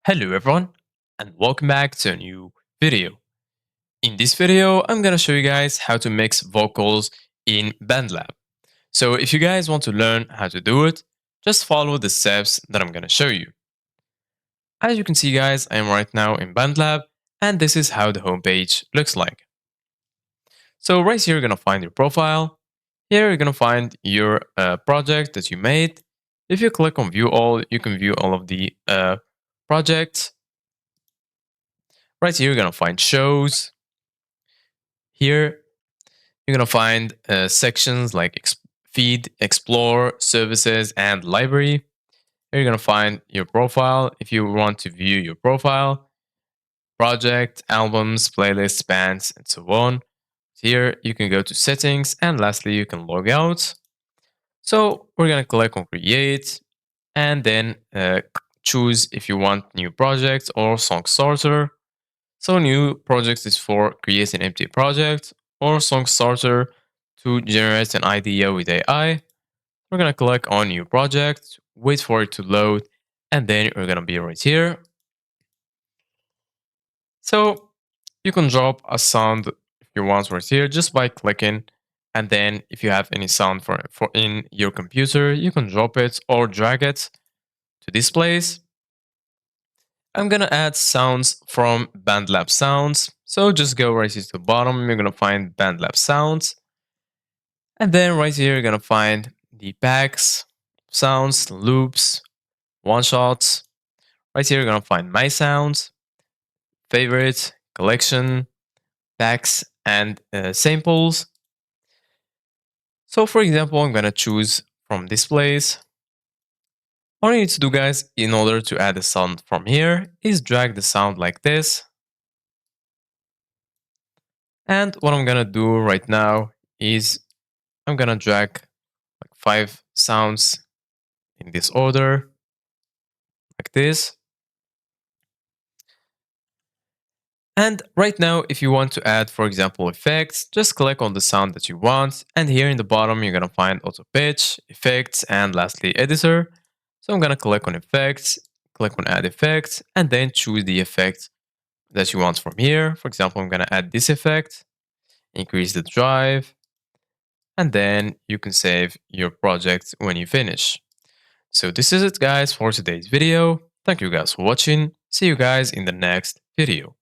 Hello everyone and welcome back to a new video. In this video, I'm gonna show you guys how to mix vocals in Bandlab. So if you guys want to learn how to do it, just follow the steps that I'm gonna show you. As you can see guys, I am right now in Bandlab and this is how the homepage looks like. So right here, you're gonna find your profile. Here, you're gonna find your project that you made. If you click on view all, you can view all of the projects. Right here, you're gonna find shows. Here, you're gonna find sections like feed, explore, services, and library. Here, you're gonna find your profile. If you want to view your profile, project, albums, playlists, bands, and so on. Here, you can go to settings, and lastly, you can log out. So we're gonna click on create, and then choose if you want new project or song starter. So new project is for create an empty project, or song starter to generate an idea with AI. We're gonna click on new project, wait for it to load, and then we're gonna be right here. So you can drop a sound if you want right here just by clicking, and then if you have any sound for in your computer, you can drop it or drag it to this place. I'm gonna add sounds from Bandlab Sounds. So just go right here to the bottom, you're gonna find Bandlab Sounds. And then right here, you're gonna find the packs, sounds, loops, one shots. Right here, you're gonna find my sounds, favorite, collection, packs, and samples. So for example, I'm gonna choose from this place. All you need to do, guys, in order to add a sound from here is drag the sound like this. And what I'm gonna do right now is I'm gonna drag like 5 sounds in this order, like this. And right now, if you want to add, for example, effects, just click on the sound that you want. And here in the bottom, you're gonna find auto pitch, effects, and lastly, editor. So I'm gonna click on effects, click on add effects, and then choose the effect that you want from here. For example, I'm gonna add this effect, increase the drive, and then you can save your project when you finish. So this is it guys for today's video. Thank you guys for watching. See you guys in the next video.